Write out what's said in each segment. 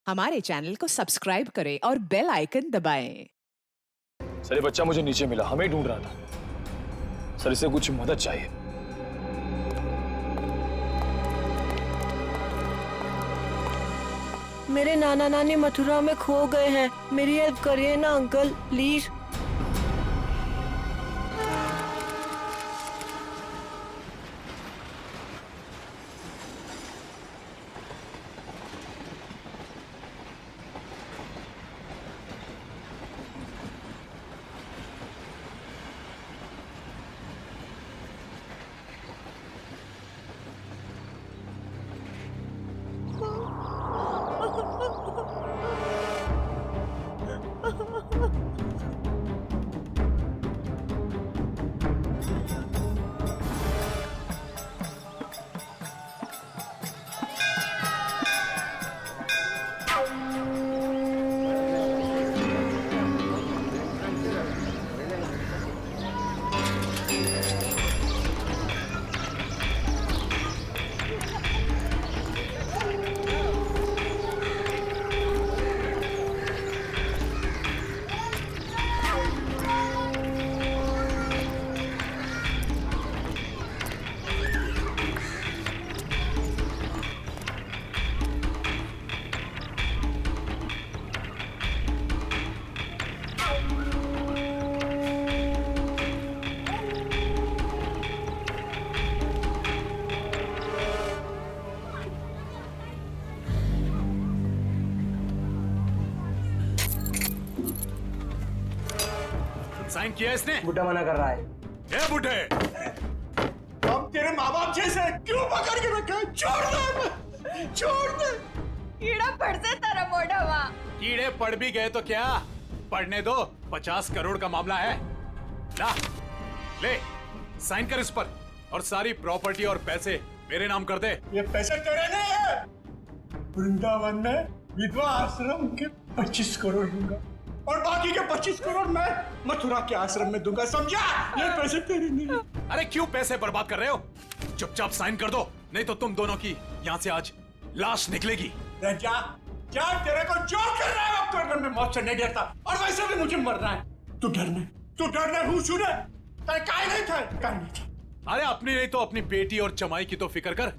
हमारे चैनल को सब्सक्राइब करें और बेल आइकन दबाएं। सर ये बच्चा मुझे नीचे मिला, हमें ढूंढ रहा था। सर इसे कुछ मदद चाहिए। मेरे नाना नानी मथुरा में खो गए हैं, मेरी हेल्प करिए ना अंकल प्लीज। साइन किया इसने? बुड्ढा मना कर रहा है। ए बुड्ढे, हम तेरे माँ बाप जैसे क्यों पकड़ के रखा है? छोड़ दे, छोड़ दे। कीड़ा पड़ से तेरा मोढ़ावा। कीड़े पड़ भी गए तो क्या, पढ़ने दो। 50 करोड़ का मामला है। ला, ले साइन कर इस पर और सारी प्रॉपर्टी और पैसे मेरे नाम कर दे। ये पैसे तेरे नहीं है। वृंदावन में विधवा आश्रम के 25 करोड़ दूंगा और बाकी के 25 करोड़ मैं मथुरा के आश्रम में दूंगा, समझा? ये पैसे तेरे नहीं है। अरे क्यों पैसे बर्बाद कर रहे हो? चुपचाप साइन कर दो, नहीं तो तुम दोनों की यहाँ से आज लाश निकलेगी। जा, जा, तेरे को जो कर रहा है अब करने में मौत से नहीं डरता और वैसे भी मुझे मरना है। तू डरने हूँ सुने, तेरे काय नहीं था। अरे अपनी नहीं तो अपनी बेटी और जमाई की तो फिक्र कर।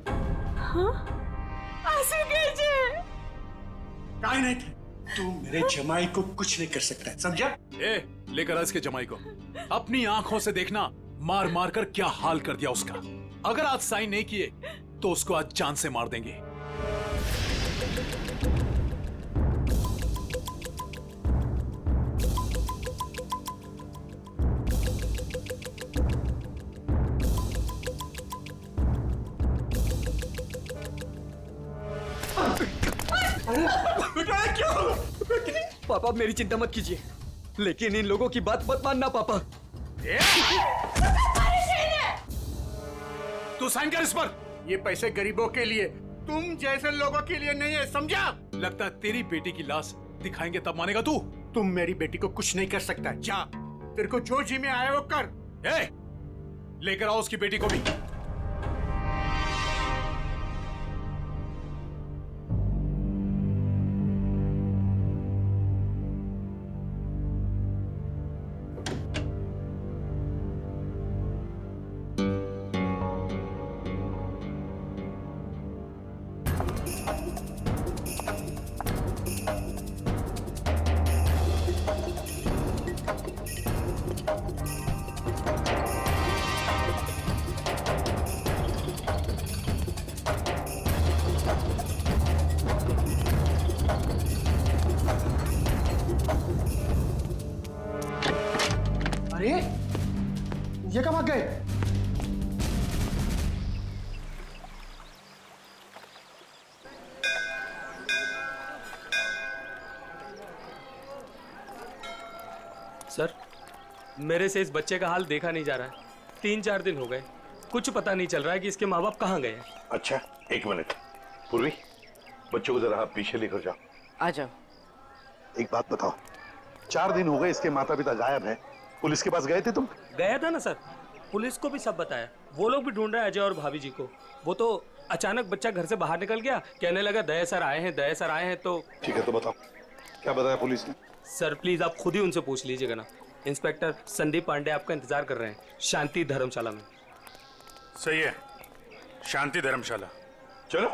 काय नहीं था। तू मेरे जमाई को कुछ नहीं कर सकता, समझा? ए, लेकर आ इसके जमाई को। अपनी आंखों से देखना मार मार कर क्या हाल कर दिया उसका। अगर आज साइन नहीं किए तो उसको आज जान से मार देंगे। पापा मेरी चिंता मत कीजिए, लेकिन इन लोगों की बात मत मानना पापा। तू साइन कर इस पर। ये पैसे गरीबों के लिए, तुम जैसे लोगों के लिए नहीं है, समझा? लगता है तेरी बेटी की लाश दिखाएंगे तब मानेगा तू। तुम मेरी बेटी को कुछ नहीं कर सकता। जा, तेरे को जो जी में आया वो कर। ए, लेकर आओ उसकी बेटी को भी। अरे ये कब आ गए? सर, मेरे से इस बच्चे का हाल देखा नहीं जा रहा है। 3-4 दिन हो गए, कुछ पता नहीं चल रहा है कि इसके माँ बाप कहाँ गए हैं। अच्छा, एक मिनट। पूर्वी, बच्चों को जरा आप पीछे लेकर जाओ। आ जाओ। एक बात बताओ, 4 दिन हो गए इसके माता पिता गायब हैं। पुलिस के पास गए थे तुम? गया था ना सर, पुलिस को भी सब बताया। वो लोग भी ढूंढ रहे हैं अजय और भाभी जी को। वो तो अचानक बच्चा घर से बाहर निकल गया, कहने लगा दया सर आए हैं, दया सर आए हैं। तो ठीक है, तो बताओ क्या बताया पुलिस ने? सर प्लीज आप खुद ही उनसे पूछ लीजिएगा ना। इंस्पेक्टर संदीप पांडे आपका इंतजार कर रहे हैं शांति धर्मशाला में। सही है, शांति धर्मशाला। चलो।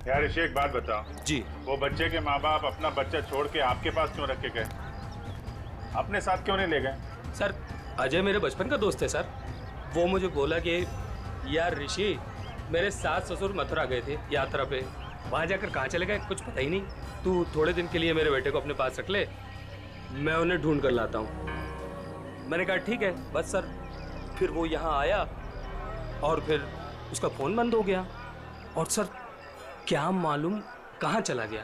यार ऋषि, एक बात बताओ जी। वो बच्चे के माँ बाप अपना बच्चा छोड़ के आपके पास क्यों रख के गए? अपने साथ क्यों नहीं ले गए? सर अजय मेरे बचपन का दोस्त है सर। वो मुझे बोला कि यार ऋषि, मेरे सास ससुर मथुरा गए थे यात्रा पे, वहाँ जाकर कहाँ चले गए कुछ पता ही नहीं, तू थोड़े दिन के लिए मेरे बेटे को अपने पास रख ले, मैं उन्हें ढूंढ कर लाता हूँ। मैंने कहा ठीक है बस सर। फिर वो यहाँ आया और फिर उसका फ़ोन बंद हो गया और सर क्या मालूम कहाँ चला गया।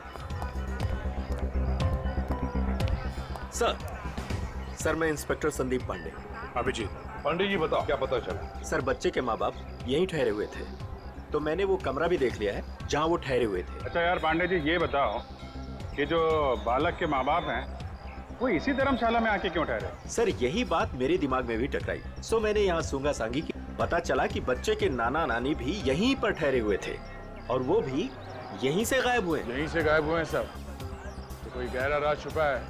सर मैं इंस्पेक्टर संदीप पांडे। अभिजीत। पांडे जी बताओ क्या पता चला? सर बच्चे के माँ बाप यहीं ठहरे हुए थे, तो मैंने वो कमरा भी देख लिया है जहाँ वो ठहरे हुए थे। अच्छा यार पांडे जी, ये बताओ कि जो बालक के माँ बाप हैं वो इसी धर्मशाला में आके क्यों ठहरे? सर यही बात मेरे दिमाग में भी टकराई, सो मैंने यहाँ सूंगा सांगी की। पता चला कि बच्चे के नाना नानी भी यहीं पर ठहरे हुए थे और वो भी यहीं से गायब हुए। यहीं से गायब हुए हैं सब? तो कोई गहरा राज छुपा है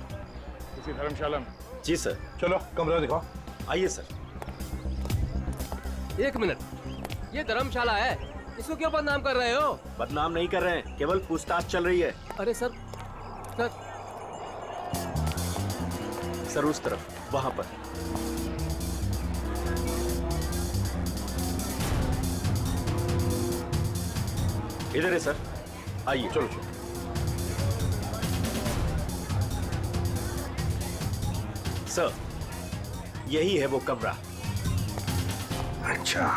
इसी धर्मशाला में? जी सर। चलो कमरा दिखाओ। आइए सर। एक मिनट, ये धर्मशाला है, इसको क्यों बदनाम कर रहे हो? बदनाम नहीं कर रहे हैं, केवल पूछताछ चल रही है। अरे सर सर उस तरफ, वहां पर। इधर है सर, आइए। चलो चलो। सर यही है वो कमरा। अच्छा,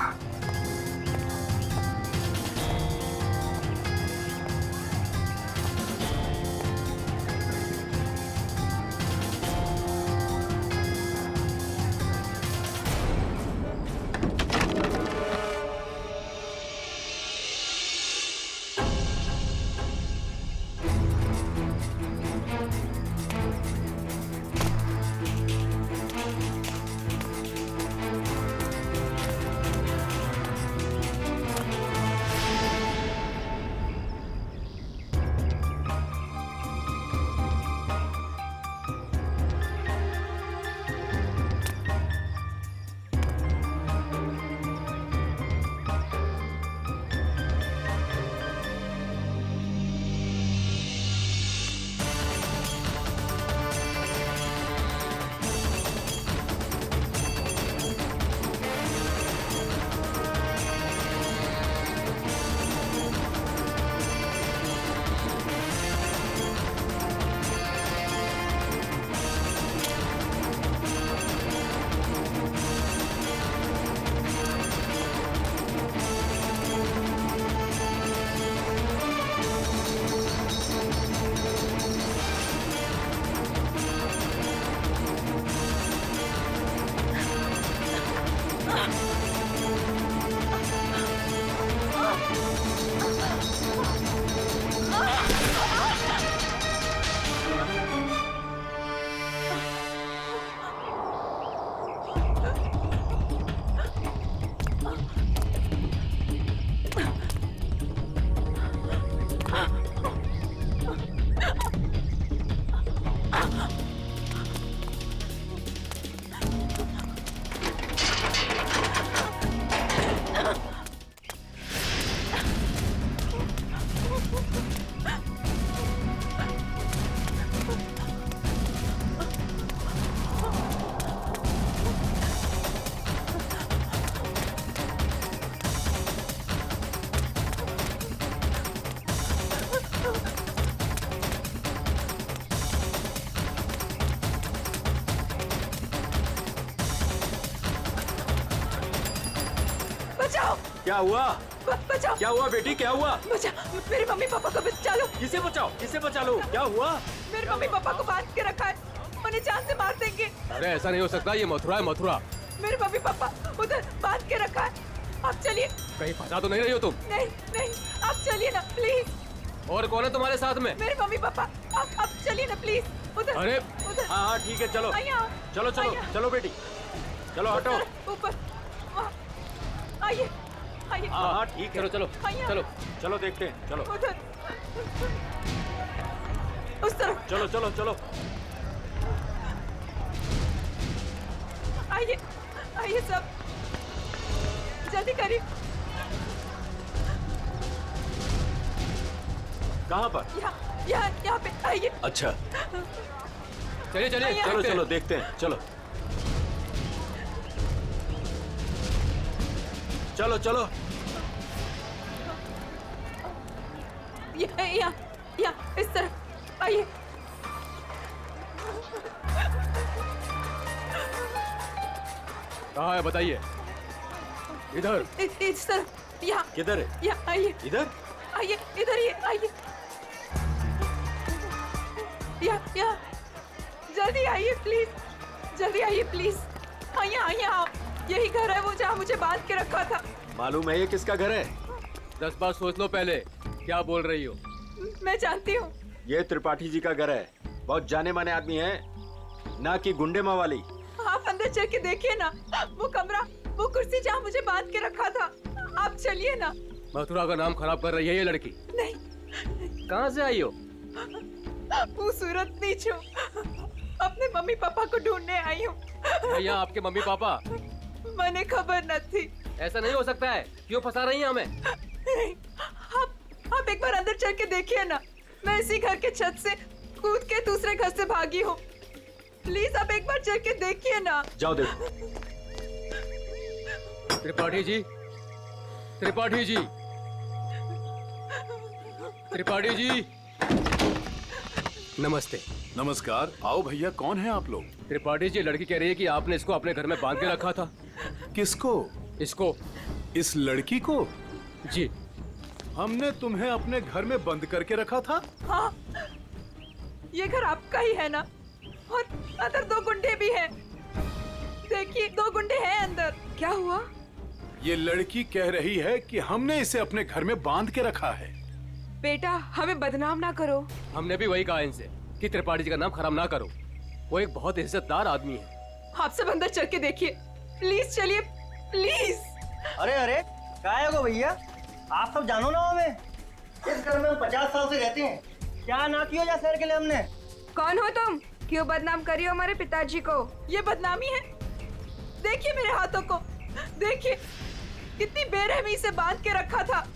क्या हुआ? बचाओ। क्या हुआ बेटी, क्या हुआ? बचा, मेरे मम्मी पापा को बचा लो। किसे बचाओ, किसे बचा लो? क्या हुआ? मेरे मम्मी पापा को बांध के रखा है, उन्हें जान से मार देंगे। अरे ऐसा नहीं हो सकता, ये मथुरा है मथुरा। मेरे मम्मी पापा उधर बांध के रखा है, आप चलिए। कहीं फंसा तो नहीं रही हो तुम? नहीं नहीं, आप चलिए ना प्लीज। और कौन है तुम्हारे साथ में? मेरे मम्मी पापा। अब चलिए ना प्लीज। उधर। अरे उधर। हाँ हाँ ठीक है, चलो आइए। चलो चलो आइए। चलो बेटी, चलो हटो। ऊपर। वहाँ। आइए आइए। हाँ हाँ ठीक है, चलो चलो आइए। चलो चलो देखते हैं, चलो उधर। उस तरफ। चलो चलो चलो। आइए आइए सब, जल्दी करिए। कहाँ पर? यहाँ पे आइए। अच्छा चलिए चलिए चलो चलो देखते हैं, चलो चलो चलो। यहाँ इस तरफ आइए। कहाँ है बताइए? इधर। इस तरफ। यहाँ। किधर है? यहाँ आइए। इधर? आइए इधर ही आइए। यहाँ जल्दी आइए प्लीज, जल्दी आइए प्लीज। आइए आइए आप, यही घर है वो जहाँ मुझे बांध के रखा था। मालूम है ये किसका घर है? 10 बार सोच लो पहले क्या बोल रही हो। मैं जानती हूँ। ये त्रिपाठी जी का घर है, बहुत जाने माने आदमी है, ना कि गुंडे मवाली। आप अंदर चल के देखिए ना, वो कमरा, वो कुर्सी जहाँ मुझे बांध के रखा था। आप चलिए ना। मथुरा का नाम खराब कर रही है ये लड़की। नहीं। कहाँ से आई हो? वो सूरत नीचो, अपने मम्मी पापा को ढूंढने आई हूँ। भैया आपके मम्मी पापा? मैंने खबर न थी। ऐसा नहीं हो सकता है, क्यों फंसा रही हैं हमें? आप एक बार अंदर चल के देखिए ना, मैं इसी घर के छत से कूद के दूसरे घर से भागी हूँ। प्लीज आप एक बार चल के देखिए ना। जाओ देखो। त्रिपाठी जी, त्रिपाठी जी, त्रिपाठी जी, नमस्ते। नमस्कार, आओ भैया, कौन है आप लोग? त्रिपाठी जी, लड़की कह रही है कि आपने इसको अपने घर में बांध के रखा था। किसको? इसको। इस लड़की को? जी। हमने तुम्हें अपने घर में बंद करके रखा था? हाँ, ये घर आपका ही है ना? और अंदर 2 गुंडे भी हैं। देखिए 2 गुंडे हैं अंदर। क्या हुआ? ये लड़की कह रही है कि हमने इसे अपने घर में बांध के रखा है। बेटा हमें बदनाम ना करो। हमने भी वही कहा इनसे कि त्रिपाठी जी का नाम खराब ना करो, वो एक बहुत इज्जतदार आदमी है। आप सब अंदर चल के देखिए, प्लीज चलिए प्लीज। अरे अरे क्या है वो भैया, आप सब जानो ना हमें, इस घर में हम 50 साल से रहते हैं, क्या ना किया जा शहर के लिए हमने। कौन हो तुम? क्यों बदनाम करी हो हमारे पिताजी को? ये बदनामी है? देखिए मेरे हाथों को, देखिए कितनी बेरहमी से बांध के रखा था।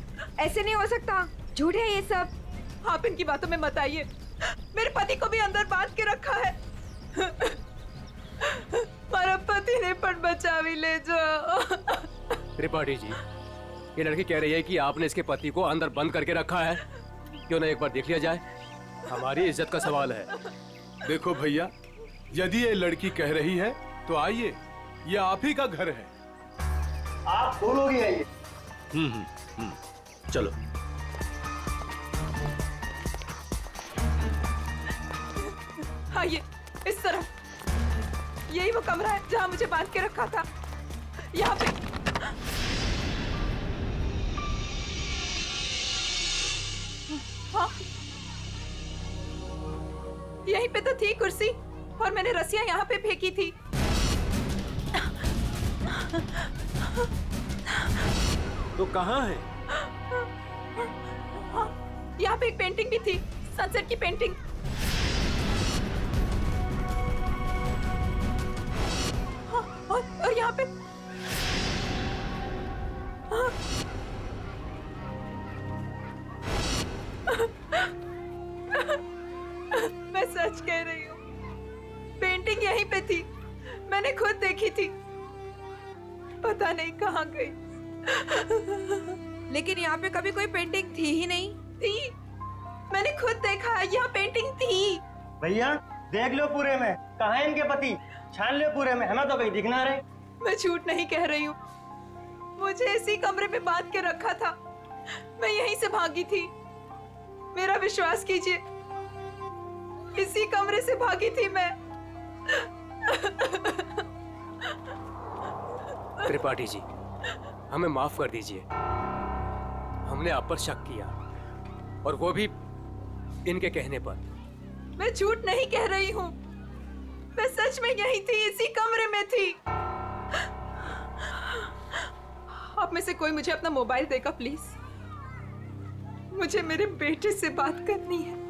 ऐसे नहीं हो सकता, झूठ है ये सब। आप इनकी बातों में मत आइए, मेरे पति को भी अंदर बांध के रखा है। मेरा पति ने पण बचा भी ले जाओ। त्रिपाठी जी, ये लड़की कह रही है कि आपने इसके पति को अंदर बंद करके रखा है, क्यों ना एक बार देख लिया जाए? हमारी इज्जत का सवाल है। देखो भैया, यदि ये लड़की कह रही है तो आइए, ये आप ही का घर है। आप दो लोग ही आइए। चलो। आइए इस तरफ, यही वो कमरा है जहाँ मुझे बांध के रखा था। यहाँ पे हाँ, यहीं पे तो थी कुर्सी और मैंने रस्सियां यहाँ पे फेंकी थी। तो कहाँ है? हाँ, यहाँ पे एक पेंटिंग भी थी, सनसेट की पेंटिंग। हाँ, और यहाँ पे हाँ, मैं सच कह रही हूँ, पेंटिंग यहीं पे थी, मैंने खुद देखी थी, पता नहीं कहाँ गई। लेकिन यहाँ पे कभी कोई पेंटिंग थी ही नहीं। थी, मैंने खुद देखा, यहाँ पेंटिंग थी। भैया देख लो पूरे में, कहाँ है इनके पति, छान लो पूरे में, हमें तो कहीं दिख ना रहे। मैं झूठ नहीं कह रही हूँ, मुझे इसी कमरे में बांध के रखा था, मैं यहीं से भागी थी, मेरा विश्वास कीजिए, इसी कमरे से भागी थी मैं। त्रिपाठी जी, हमें माफ कर दीजिए, हमने आप पर शक किया, और वो भी इनके कहने पर। मैं झूठ नहीं कह रही हूँ, मैं सच में यही थी, इसी कमरे में थी। आप में से कोई मुझे अपना मोबाइल देगा प्लीज, मुझे मेरे बेटे से बात करनी है।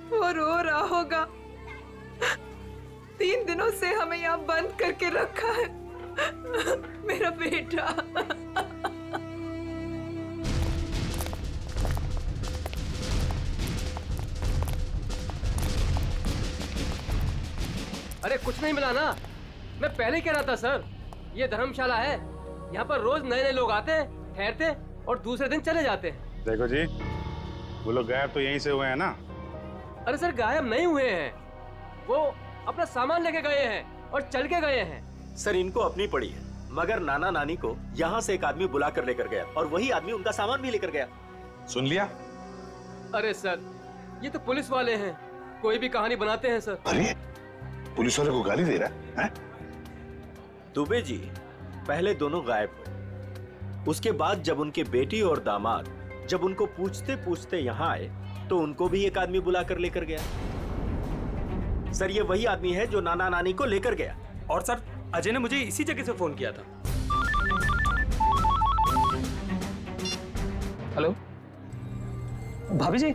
वो रो रहा होगा, 3 दिनों से हमें यहाँ बंद करके रखा है। मेरा बेटा। अरे कुछ नहीं मिला ना, मैं पहले कह रहा था सर, ये धर्मशाला है, यहाँ पर रोज नए नए लोग आते हैं, ठहरते और दूसरे दिन चले जाते हैं। देखो जी, वो लोग गायब तो यहीं से हुए हैं ना? अरे सर गायब नहीं हुए हैं, वो अपना सामान लेके गए हैं और चल के गए हैं। सर इनको अपनी पड़ी है, मगर नाना नानी को यहाँ से एक आदमी बुला कर लेकर गया और वही आदमी उनका सामान भी लेकर गया। सुन लिया? अरे सर ये तो पुलिस वाले हैं, कोई भी कहानी बनाते हैं सर। अरे पुलिस वाले को गाली दे रहा है? दुबे जी पहले दोनों गायब हुए, उसके बाद जब उनके बेटी और दामाद जब उनको पूछते पूछते यहाँ आए तो उनको भी एक आदमी बुला कर लेकर गया। सर ये वही आदमी है जो नाना नानी को लेकर गया। और सर अजय ने मुझे इसी जगह से फोन किया था। हेलो भाभी जी,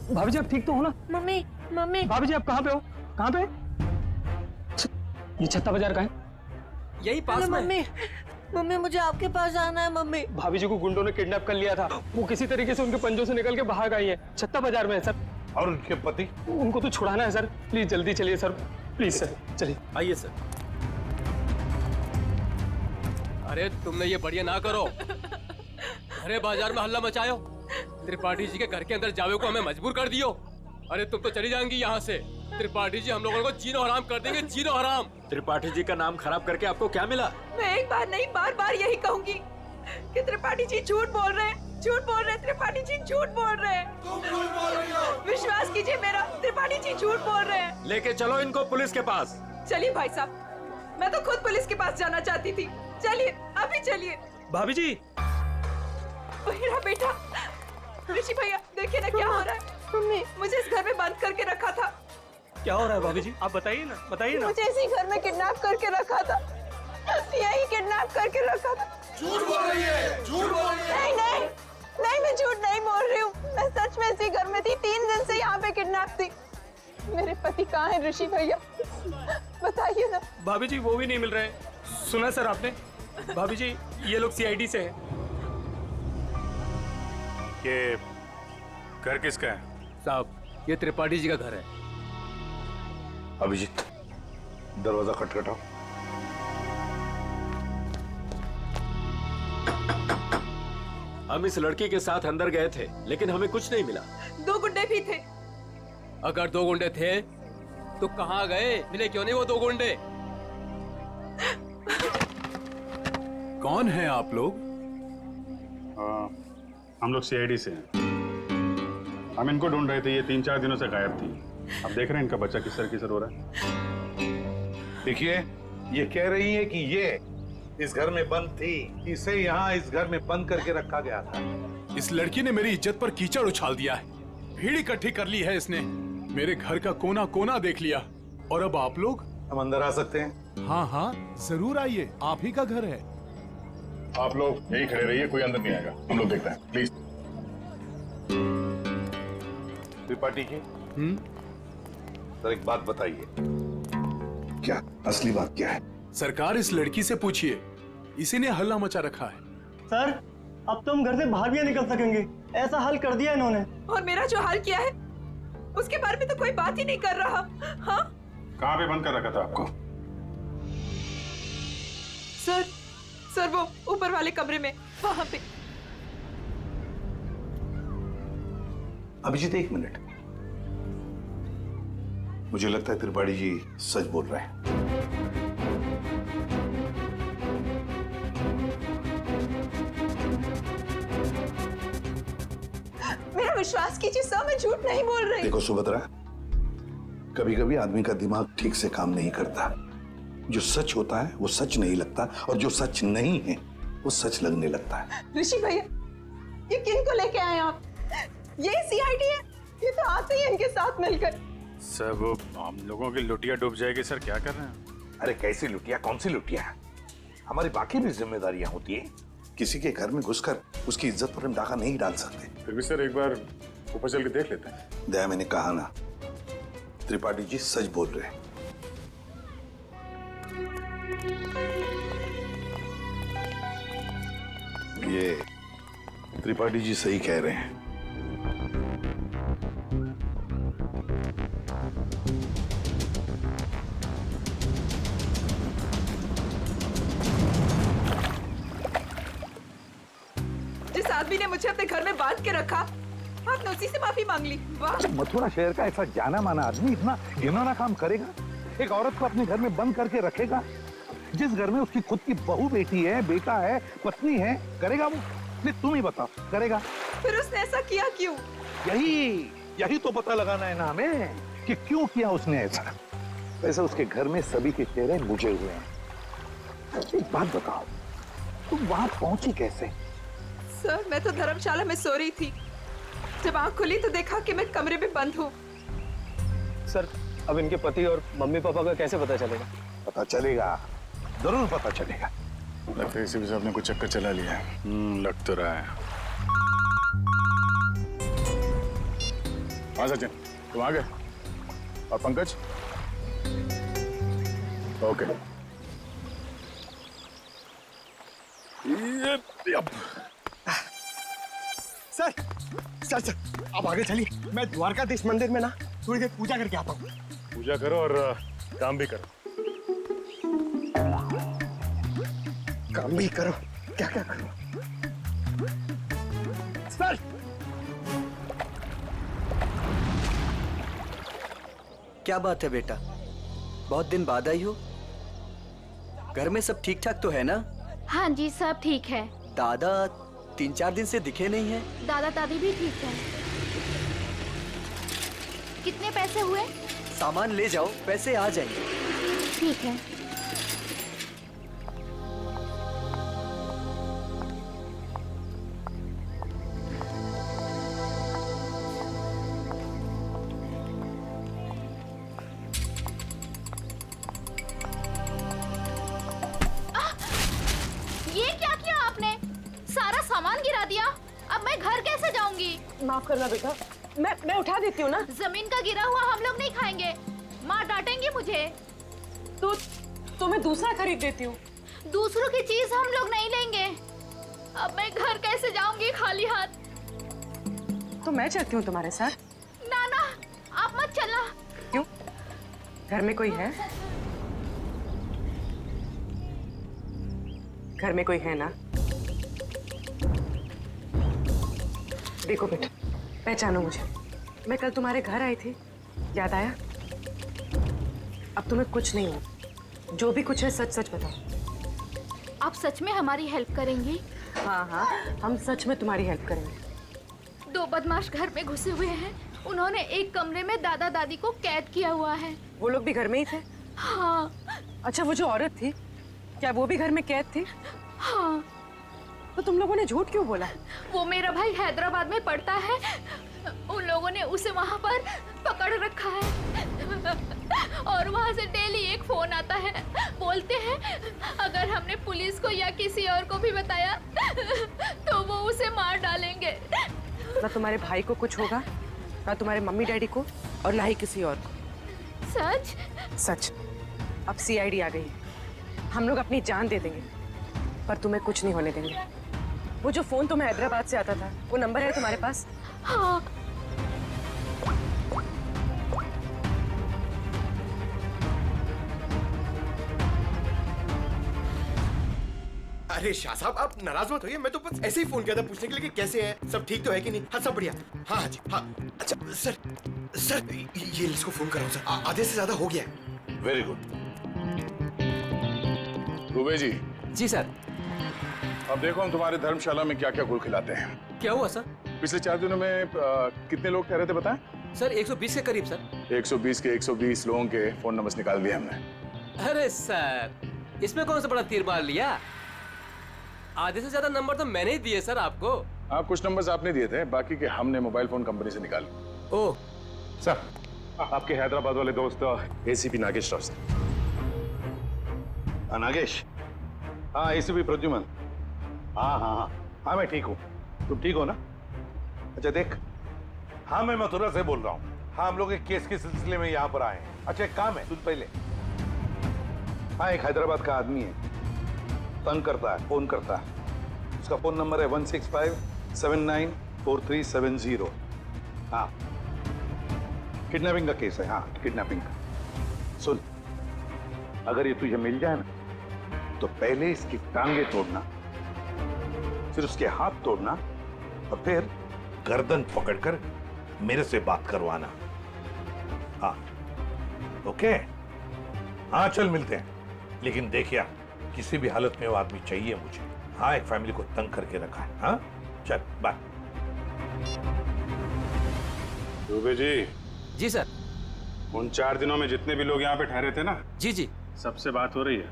भाभी जी आप ठीक तो हो ना? Mummy mummy. भाभी जी आप कहाँ पे हो? कहाँ पे? ये छत्ता बाजार का है? यही पास में। मम्मी मम्मी मुझे आपके पास आना है मम्मी। भाभी जी को गुंडों ने किडनैप कर लिया था, वो किसी तरीके से उनके पंजों से निकल के भाग आई है, छत्ता बाजार में है सर। और उनके पति? उनको तो छुड़ाना है सर, प्लीज जल्दी चलिए सर, प्लीज सर चलिए। आइए सर। अरे तुमने ये बढ़िया ना करो, अरे बाजार में हल्ला मचायो, त्रिपाठी जी के घर के अंदर जावे को हमें मजबूर कर दियो। अरे तुम तो चली जाएंगी यहाँ से, त्रिपाठी जी हम लोगों को जीनो हराम कर देंगे, जीनो हराम। त्रिपाठी जी का नाम खराब करके आपको क्या मिला? मैं एक बार नहीं बार बार यही कहूंगी कि त्रिपाठी जी झूठ बोल रहे हैं, झूठ बोल रहे हैं, त्रिपाठी जी झूठ बोल रहे हैं। विश्वास कीजिए मेरा, त्रिपाठी जी झूठ बोल रहे हैं। लेके चलो इनको पुलिस के पास। चलिए भाई साहब, मैं तो खुद पुलिस के पास जाना चाहती थी, चलिए अभी चलिए। भाभी जी मेरा बेटा ऋषि भैया, देखिए ना क्या हो रहा है। मम्मी मुझे इस घर में बंद करके रखा था। क्या हो रहा है भाभी जी, आप बताइए ना, बताइए ना। मुझे इसी घर में किडनैप करके रखा था, यही किडनैप करके रखा था। झूठ बोल रही है, झूठ बोल रही है। नहीं नहीं नहीं, मैं झूठ नहीं बोल रही हूँ, मैं सच में इसी घर में थी, 3 दिन से यहाँ पे किडनैप थी। मेरे पति कहाँ है ऋषि भैया, बताइए ना। भाभी जी वो भी नहीं मिल रहे। सुना सर आपने? भाभी जी ये लोग सीआईडी से हैं। ये घर किसका है? साहब ये त्रिपाठी जी का घर है। अभिजीत दरवाजा खटखटाओ। हम इस लड़की के साथ अंदर गए थे लेकिन हमें कुछ नहीं मिला। 2 गुंडे भी थे। अगर 2 गुंडे थे तो कहाँ गए, मिले क्यों नहीं वो 2 गुंडे? कौन है आप लोग? हम लोग सीआईडी से हैं। हम इनको ढूंढ रहे थे, ये 3-4 दिनों से गायब थी। अब देख रहे हैं इनका बच्चा किस तरह रो रहा है। देखिए ये कह रही है कि ये इस घर में बंद थी, इसे यहाँ इस घर में बंद करके रखा गया था। इस लड़की ने मेरी इज्जत पर कीचड़ उछाल दिया है, भीड़ इकट्ठी कर ली है इसने, मेरे घर का कोना कोना देख लिया। और अब आप लोग? हम अंदर आ सकते हैं? हाँ हाँ जरूर आइए, आप ही का घर है। आप लोग यही खड़े रहिए, कोई अंदर नहीं आएगा, हम लोग देखते हैं प्लीज। त्रिपाठी जी सर एक बात बताइए, क्या असली बात क्या है? सरकार इस लड़की से पूछिए, इसी ने हल्ला मचा रखा है। सर अब तो हम घर से बाहर भी नहीं निकल सकेंगे, ऐसा हाल कर दिया इन्होंने। और मेरा जो हाल किया है उसके बारे में तो कोई बात ही नहीं कर रहा। हाँ कहाँ पे बंद कर रखा था आपको? सर वो ऊपर वाले कमरे में, वहां पे। अभिजीत एक मिनट, मुझे लगता है त्रिपाठी जी सच बोल रहे हैं। मेरा विश्वास कीजिए सर, मैं झूठ नहीं बोल रही। देखो सुभद्रा, कभी कभी आदमी का दिमाग ठीक से काम नहीं करता। जो सच होता है वो सच नहीं लगता और जो सच नहीं है वो सच लगने लगता है। ऋषि भैया ये किन को लेके आए आप? ये सीआईडी है? ये तो आते ही इनके साथ मिलकर। सर वो हम लोगों की लुटिया डूब जाएगी सर, क्या कर रहे हैं? अरे कैसी लुटिया, कौन सी लुटिया? हमारी बाकी भी जिम्मेदारियां होती है। किसी के घर में घुसकर उसकी इज्जत पर हम डाका नहीं डाल सकते। फिर भी सर एक बार ऊपर चल के देख लेते हैं। दया, मैंने कहा ना, त्रिपाठी जी सच बोल रहे हैं। ये त्रिपाठी जी सही कह रहे हैं। जिस आदमी ने मुझे अपने घर में बांध के रखा, आपने उसी से माफी मांग ली। वाह! मथुरा शहर का ऐसा जाना माना आदमी इतना घिनौना काम करेगा? एक औरत को अपने घर में बंद करके रखेगा? जिस घर में उसकी खुद की बहू बेटी है, बेटा है, पत्नी है, करेगा वो? नहीं, तुम ही बताओ, करेगा? फिर उसने ऐसा किया क्यों? यही तो पता लगाना है ना हमें कि क्यों किया उसने ऐसा। वैसे उसके घर में सभी के चेहरे बुझे हुए हैं। एक बात बताओ, तुम वहां पहुंची कैसे? सर, मैं तो धर्मशाला में सो रही थी। जब आंख खुली तो देखा कि मैं कमरे में बंद हूँ। सर, अब इनके पति और मम्मी पापा का कैसे पता चलेगा? पता चलेगा, जरूर पता चलेगा। लगता है इसी वजह से आपने कुछ चक्कर चला लिया। लग तो रहा है। हाँ सचिन, तुम आ गए? और Pankaj? Okay. Sir sir sir आप आगे चलिए, मैं द्वारकाधीश मंदिर में ना थोड़ी देर पूजा करके आता हूँ। पूजा करो और काम भी करो। काम भी करो? क्या क्या करो? सर! क्या बात है बेटा, बहुत दिन बाद आई हो? घर में सब ठीक ठाक तो है ना? हाँ जी, सब ठीक है। दादा 3-4 दिन से दिखे नहीं है। दादा दादी भी ठीक है। कितने पैसे हुए? सामान ले जाओ, पैसे आ जाएंगे। ठीक है। माफ करना बेटा, मैं उठा देती हूँ ना। जमीन का गिरा हुआ हम लोग नहीं खाएंगे, माँ डांटेंगी मुझे। तो मैं दूसरा खरीद देती हूँ। दूसरों की चीज हम लोग नहीं लेंगे। अब मैं घर कैसे जाऊंगी खाली हाथ? तो मैं चलती हूँ तुम्हारे साथ। ना ना, आप मत चलना। क्यों? घर में कोई है? घर में कोई है ना? देखो बेटा, पहचानो मुझे। मैं कल तुम्हारे घर आई थी, याद आया? अब तुम्हें कुछ नहीं हो। जो भी कुछ है सच सच बताओ। आप सच में हमारी हेल्प करेंगी? हाँ हाँ, हम सच में तुम्हारी हेल्प करेंगे। 2 बदमाश घर में घुसे हुए हैं। उन्होंने एक कमरे में दादा दादी को कैद किया हुआ है। वो लोग भी घर में ही थे? हाँ। अच्छा, वो जो औरत थी, क्या वो भी घर में कैद थी? हाँ। तो तुम लोगों ने झूठ क्यों बोला? वो मेरा भाई हैदराबाद में पढ़ता है, उन लोगों ने उसे वहाँ पर पकड़ रखा है और वहाँ से डेली एक फोन आता है। बोलते हैं अगर हमने पुलिस को या किसी और को भी बताया तो वो उसे मार डालेंगे। ना तुम्हारे भाई को कुछ होगा, ना तुम्हारे मम्मी डैडी को, और ना ही किसी और को। सच? सच। अब सीआईडी आ गई, हम लोग अपनी जान दे देंगे, पर तुम्हें कुछ नहीं होने देंगे। वो जो फोन तुम्हें हैदराबाद से आता था, वो नंबर है तुम्हारे पास? हाँ। अरे शाह साहब, आप नाराज मत होइए। मैं तो बस ऐसे ही फोन किया था पूछने के लिए कि कैसे है, सब ठीक तो है कि नहीं। हाँ सब बढ़िया। हाँ हाँ जी हाँ। अच्छा सर, ये इसको फोन कर रहा हूँ सर, आधे से ज्यादा हो गया है। Very good. दुबे जी। जी सर। अब देखो हम तुम्हारे धर्मशाला में क्या क्या गुल खिलाते हैं। क्या हुआ सर? पिछले 4 दिनों में कितने लोग कह रहे थे बताएं? सर 120 के करीब सर। 120 के 120 लोगों के फोन नंबर निकाल दिए हमने। अरे सर, इसमें कौन सा बड़ा तीर मार लिया? आधे से ज्यादा नंबर तो मैंने ही दिए सर आपको। हाँ, कुछ नंबर्स आपने दिए थे, बाकी के हमने मोबाइल फोन कंपनी से निकाले। ओह सर, आपके हैदराबाद वाले दोस्त एसीपी नागेश राव सर। नागेश, हाँ एसीपी प्रद्युमन। हाँ हाँ हाँ हाँ, मैं ठीक हूँ। तुम ठीक हो ना? अच्छा देख, हाँ मैं मथुरा से बोल रहा हूँ। हाँ, हम लोग एक केस के सिलसिले में यहाँ पर आए हैं। अच्छा एक काम है, तुझ पहले। हाँ, एक हैदराबाद का आदमी है, तंग करता है, फोन करता है। उसका फोन नंबर है 165794370। हाँ, किडनैपिंग का केस है। हाँ, किडनैपिंग का। सुन, अगर ये तुझे मिल जाए ना, तो पहले इसकी टांगे तोड़ना, फिर उसके हाथ तोड़ना, और फिर गर्दन पकड़कर मेरे से बात करवाना। हाँ, ओके? हाँ, चल मिलते हैं। लेकिन देखिए, किसी भी हालत में वो आदमी चाहिए मुझे। हाँ, एक फैमिली को तंग करके रखा है। हाँ, चल बाय। दुबे जी। जी सर। उन 4 दिनों में जितने भी लोग यहाँ पे ठहरे थे ना, जी जी, सबसे बात हो रही है।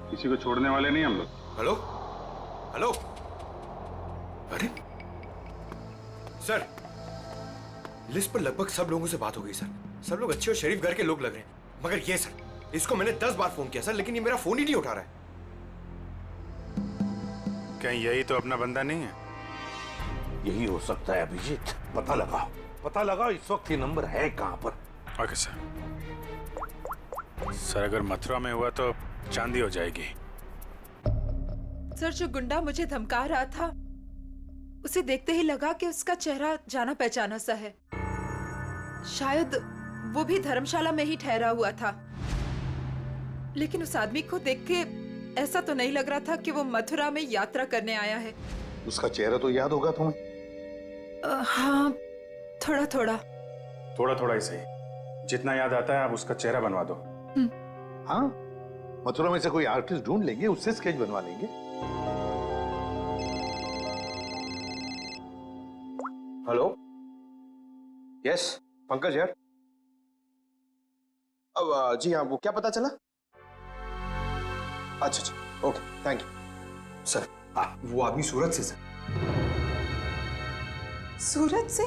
किसी को छोड़ने वाले नहीं हम लोग। हेलो हेलो, अरे सर, लिस्ट पर लगभग सब लोगों से बात हो गई सर। सब लोग अच्छे और शरीफ घर के लोग लग रहे हैं, मगर ये सर, इसको मैंने 10 बार फोन किया सर, लेकिन ये मेरा फोन ही नहीं उठा रहा है। कहीं यही तो अपना बंदा नहीं है? यही हो सकता है अभिजीत। पता लगाओ, पता लगाओ इस वक्त ये नंबर है कहां पर। Okay sir. सर, अगर मथुरा में हुआ तो चांदी हो जाएगी। सर, जो गुंडा मुझे धमका रहा था, उसे देखते ही लगा कि उसका चेहरा जाना पहचाना सा है। शायद वो भी धर्मशाला में ही ठहरा हुआ था, लेकिन उस आदमी को देख के ऐसा तो नहीं लग रहा था कि वो मथुरा में यात्रा करने आया है। उसका चेहरा तो याद होगा तुम्हें? हाँ, थोड़ा थोड़ा। थोड़ा थोड़ा ही सही, जितना याद आता है आप उसका चेहरा बनवा दो। हाँ, मथुरा में से कोई आर्टिस्ट ढूंढ लेंगे, उससे स्केच बनवा लेंगे। हेलो, यस पंकज यार। अब जी हाँ, वो क्या पता चला? अच्छा अच्छा, ओके, थैंक यू सर। वो आदमी सूरत से सर। सूरत से?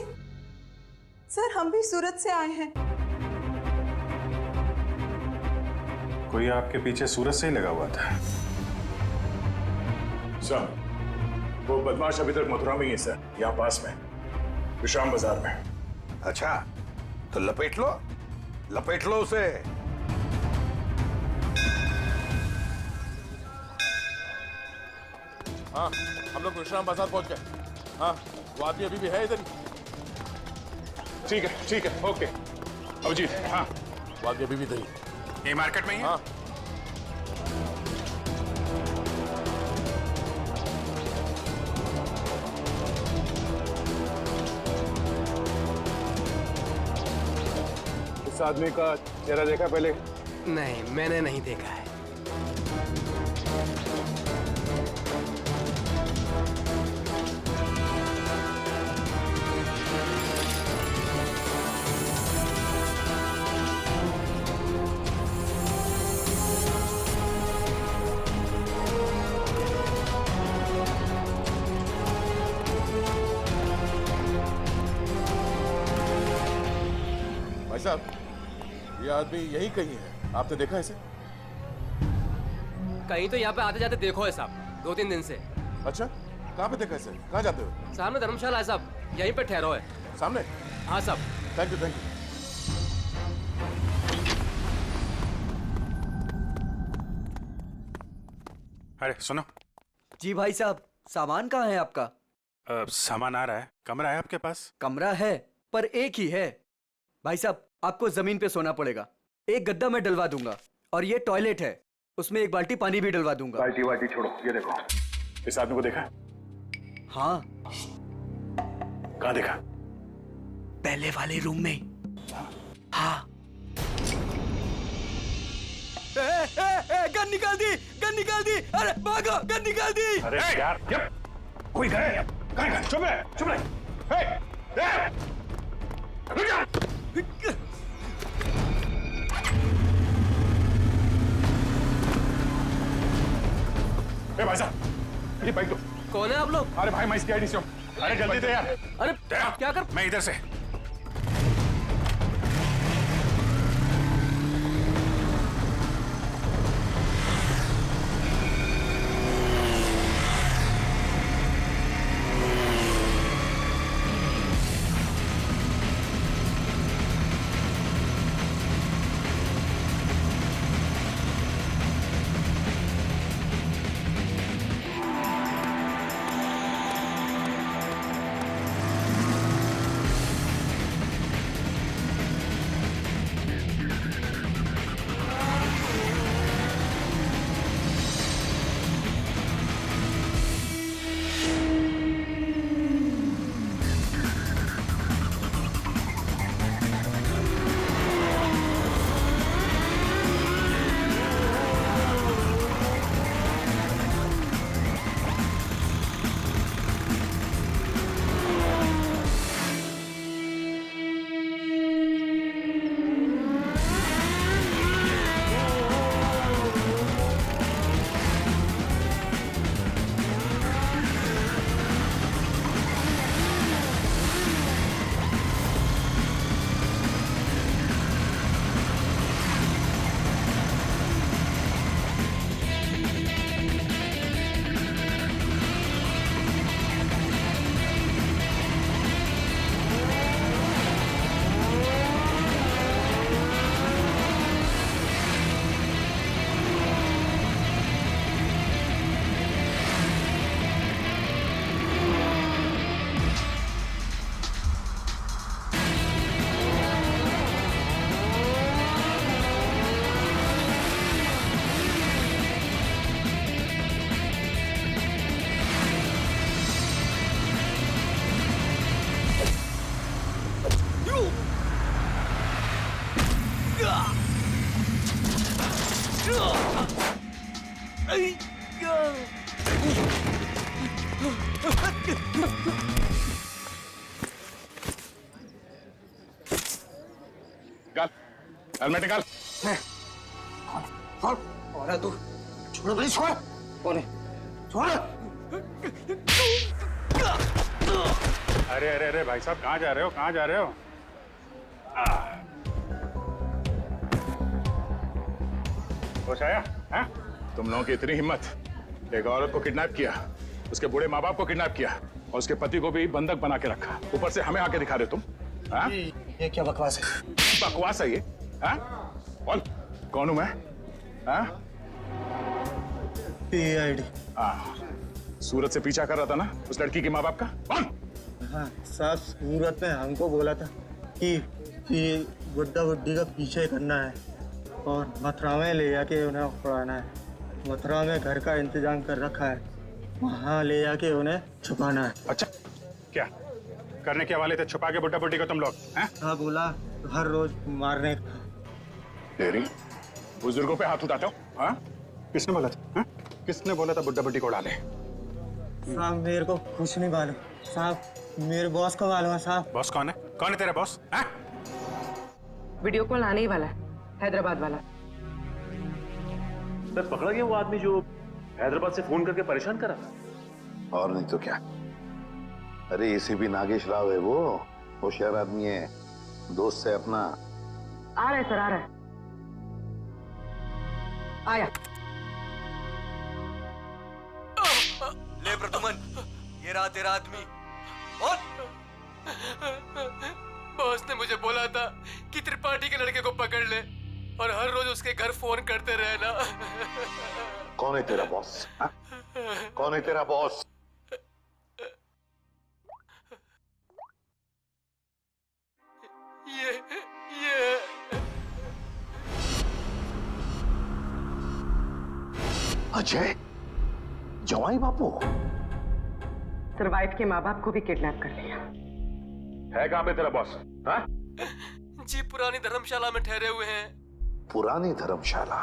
सर, हम भी सूरत से आए हैं। कोई आपके पीछे सूरत से ही लगा हुआ था? सर, वो बदमाश अभी तक मथुरा में ही है सर, यहाँ पास में, विश्राम बाजार में। अच्छा, तो लपेट लो उसे। हाँ, हम लोग विश्राम बाजार पहुंच गए। हाँ, वो आदमी अभी भी है इधर ही। ठीक है, ओके। अभिजीत, हाँ, वो आदमी अभी भी इधर ही। ये मार्केट में ही है? हाँ। इस आदमी का चेहरा देखा पहले? नहीं, मैंने नहीं देखा है। भाई साहब, ये आदमी यही कहीं है, आपने देखा इसे? कहीं तो यहाँ पे आते जाते देखो है साहब, 2-3 दिन से। अच्छा, कहाँ पे देखा इसे? कहाँ जाते हो? सामने धर्मशाला है साहब, यहीं पे ठहरो है। सामने? हाँ साहब। Thank you. अरे सुनो। जी भाई साहब, सामान कहाँ है आपका? सामान आ रहा है। कमरा है आपके पास? कमरा है, पर एक ही है। भाई साहब, आपको जमीन पे सोना पड़ेगा। एक गद्दा मैं डलवा दूंगा, और ये टॉयलेट है, उसमें एक बाल्टी पानी भी डलवा दूंगा। बाल्टी छोड़ो, ये देखो, इस आदमी को देखा? हाँ। कहाँ देखा? पहले वाले रूम में। हाँ। गन निकाल दी, गन निकाल दी। अरे भागो, गन निकाल दी। अरे यार, कोई गए? चुप रहे। भाई साहब, ये बाइक दो। कौन है आप लोग? अरे भाई, मैं इसकी आईडी से हूँ। अरे जल्दी दे यार। अरे क्या कर, मैं इधर से। हेलमेट निकाल। कौन है तू? छोड़ भाई, छोड़। कौन है? छोड़। अरे अरे अरे भाई साहब, कहाँ जा रहे हो? कहाँ जा रहे हो? होश आया? हैं? तुम लोगों की इतनी हिम्मत, एक औरत को किडनैप किया, उसके बूढ़े माँ बाप को किडनैप किया और उसके पति को भी बंधक बना के रखा, ऊपर से हमें आके दिखा रहे तुम। हाँ? ये क्या बकवास है? बकवास है ये? हाँ? बोल, कौन हूं मैं? हाँ? PID। हाँ, सूरत से पीछा कर रहा था ना उस लड़की के माँ बाप का? कौन? हाँ, साफ सूरत ने हमको बोला था कि बुड्ढा बुड्ढी का पीछे करना है और मथुरा में ले जाके उन्हें उड़ाना है। मथुरा में घर का इंतजाम कर रखा है, वहाँ ले जाके उन्हें छुपाना है। अच्छा, क्या करने के वाले थे? छुपा के बुड्ढा बुड्ढी को तुम लोग? हैं? हाँ, बोला हर रोज मारने का। तेरी बुजुर्गों पे हाथ उठाते हो? हाँ? किसने बोला था? हाँ? किसने बोला था बुड्ढा बुड्ढी को उड़ा ले? साहब मेरे को कुछ नहीं मालूम साहब, मेरे बॉस को मालूम है साहब। बॉस कौन है? कौन है तेरा बॉस? हाँ? वीडियो कॉल आने ही वाला है, हैदराबाद वाला। सर, पकड़ा गया वो आदमी जो हैदराबाद से फोन करके परेशान करा था? और नहीं तो क्या। अरे ACP नागेश राव है वो, होशियार आदमी है, दोस्त है अपना। आ रहा है सर, आ रहा है। आया। ले प्रदुमन, ये रहा तेरा आदमी। और बॉस ने मुझे बोला था कि त्रिपाठी के लड़के को पकड़ ले और हर रोज उसके घर फोन करते रहना। कौन है तेरा बॉस? हाँ? कौन है तेरा बॉस? ये अजय, जवाई बापू। सर, वाइफ के माँ बाप को भी किडनैप कर लिया है। कहाँ पे तेरा बॉस? हाँ? जी पुरानी धर्मशाला में ठहरे हुए हैं। पुरानी धर्मशाला?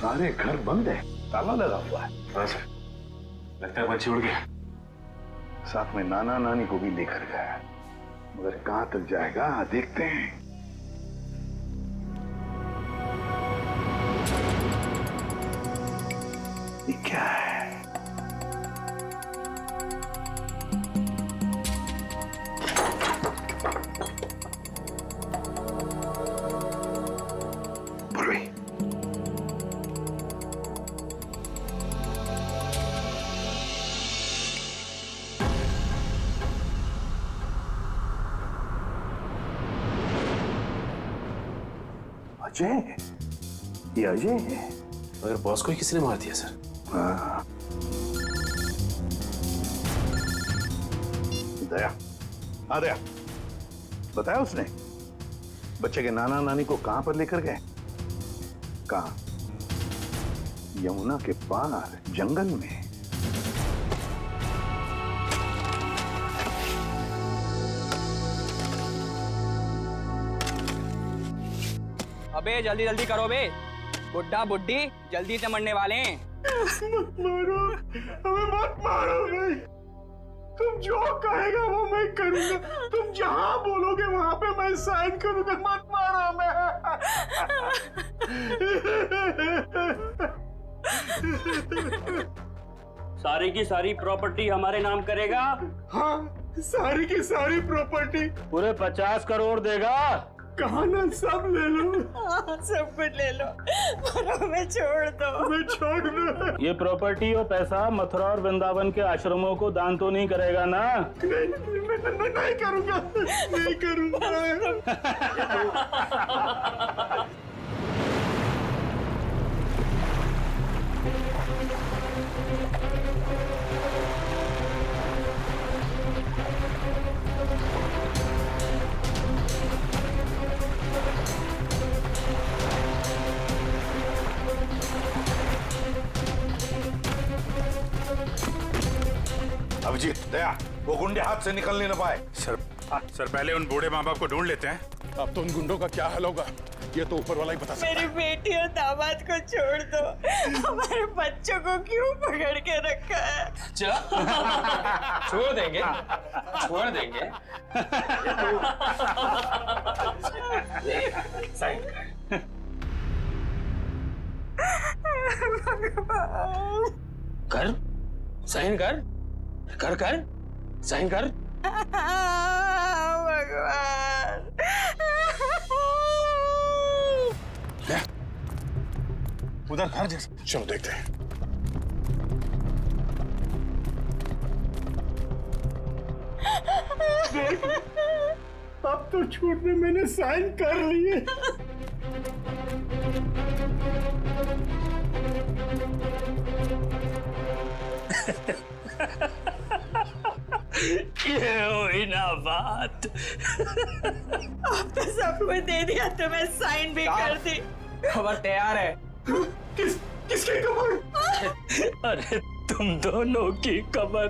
सारे घर बंद है, ताला लगा हुआ है। हाँ सर, लगता है पंछी उड़ गया। साथ में नाना नानी को भी लेकर गया, मगर कहां तक जाएगा देखते हैं। ये क्या है? अजय, ये अजय है। मगर बॉस को ही किसी ने मार दिया सर। हाँ। दया, हाँ दया, बताया उसने बच्चे के नाना नानी को कहां पर लेकर गए? कहां? यमुना के पार जंगल में। अबे जल्दी जल्दी करो बे, बुड्ढा बुड्ढी जल्दी से मरने वाले हैं। मत मारो, हमें मत मारो भाई। तुम जो कहेगा वो मैं करूंगा। तुम जहां बोलोगे वहां पे मैं साइन करूंगा। मत मारो हमें। सारी की सारी प्रॉपर्टी हमारे नाम करेगा? हाँ, सारी की सारी प्रॉपर्टी। पूरे 50 करोड़ देगा? कहा ना, सब ले लो। सब कुछ ले लो, पर हमें छोड़ दो। हमें छोड़ दो। ये प्रॉपर्टी और पैसा मथुरा और वृंदावन के आश्रमों को दान तो नहीं करेगा ना? नहीं, मैं नहीं करूंगा, नहीं करूंगा। अभिजीत, दया, वो गुंडे हाथ से निकलने न पाए। सर पहले उन बूढ़े माँ बाप को ढूंढ लेते हैं। अब तो उन गुंडों का क्या हाल होगा ये तो ऊपर वाला ही बता सकता है। मेरी बेटी और दामाद को छोड़ दो, हमारे बच्चों को क्यों पकड़ के रखा है? छोड़ देंगे, छोड़ देंगे। साइन कर, साइन कर, कर कर, साइन कर। भगवान, उधर घर जैसा, चलो देखते हैं। देख, अब तो छूट में मैंने साइन कर लिए। ये हुई ना बात। अब तो सब कुछ दे दिया, तो मैं साइन भी कर दी। खबर तैयार है। किसकी खबर? अरे तुम दोनों की खबर।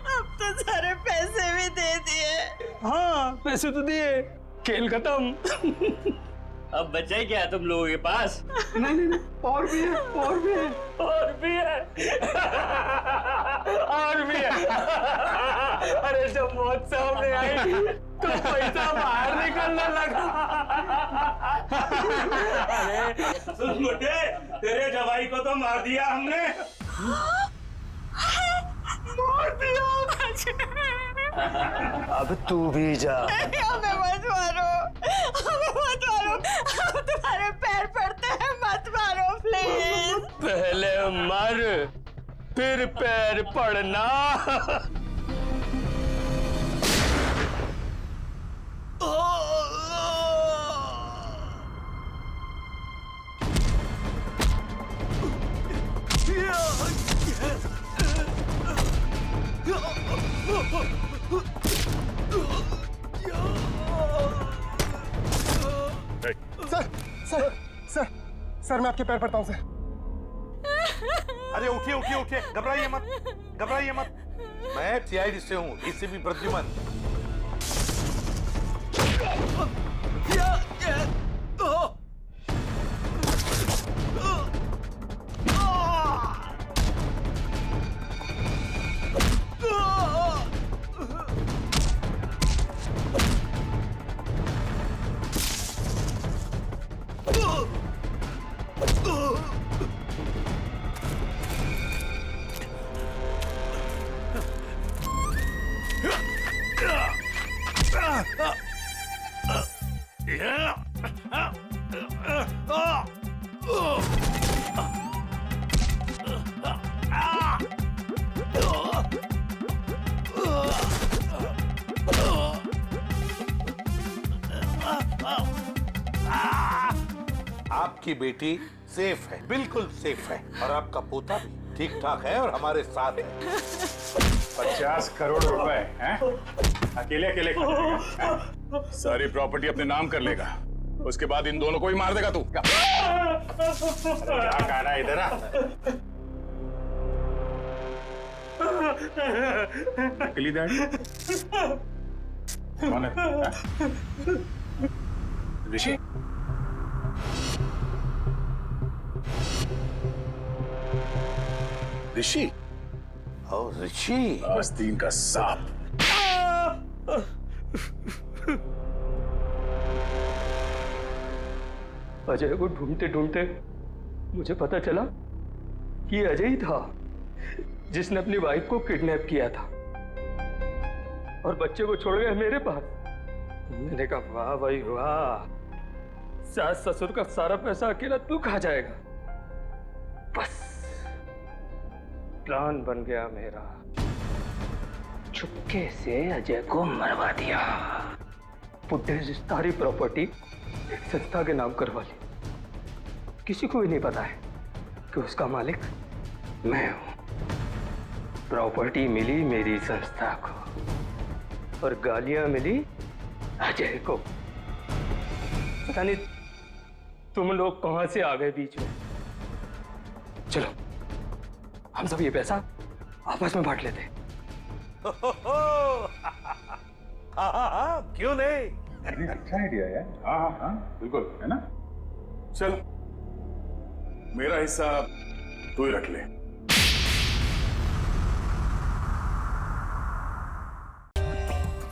अब तो सारे पैसे भी दे दिए। हाँ, पैसे तो दिए, खेल खत्म। अब बचा क्या तुम लोगों के पास? नहीं, और भी है, और भी है, और भी है, और भी है। अरे जब मौत सामने आई तो पैसा बाहर निकलने लगा। अरे सुन बुड्ढे, तेरे जवाई को तो मार दिया हमने। मार दिया? अब तू भी जा। हमें मत मारो, हमें मत मारो, हम तुम्हारे पैर पड़ते हैं, मत मारो प्लीज। पहले मर, फिर पैर पड़ना। सर मैं आपके पैर पड़ता हूँ सर। अरे उठिए उठिए उठिए, घबराइए मत, घबराइए मत। मैं सीआईडी से हूँ, इससे भी प्रद्युमन। आपकी बेटी सेफ है, बिल्कुल सेफ है, और आपका पोता भी ठीक ठाक है और हमारे साथ है। 50 करोड़ रुपए हैं? अकेले अकेले खा जाएगा, हैं? सारी प्रॉपर्टी अपने नाम कर लेगा, उसके बाद इन दोनों को ही मार देगा तू। क्या कह रहा है इधर? नकली डैडी कौन है? ऋषि? ऋषि? और ऋषि आस्तीन का सांप। अजय को ढूंढते ढूंढते मुझे पता चला कि अजय ही था जिसने अपनी वाइफ को किडनैप किया था और बच्चे को छोड़ गया मेरे पास। मैंने कहा वाह भाई वाह, सास ससुर का सारा पैसा अकेला तू खा जाएगा। बस प्लान बन गया मेरा, चुपके से अजय को मरवा दिया। बुड्ढे से सारी प्रॉपर्टी एक संस्था के नाम करवा ली। किसी को भी नहीं पता है कि उसका मालिक मैं हूं। प्रॉपर्टी मिली मेरी संस्था को और गालियां मिली अजय को। पता नहीं तुम लोग कहां से आ गए बीच में। चलो हम सब ये पैसा आपस में बांट लेते। हाँ, क्यों नहीं? अच्छा आइडिया है। हाँ हाँ हाँ बिल्कुल, है ना? चल मेरा हिस्सा तू ही रख ले।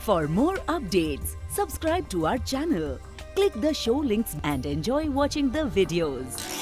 For more updates, subscribe to our channel, click the show links and enjoy watching the videos.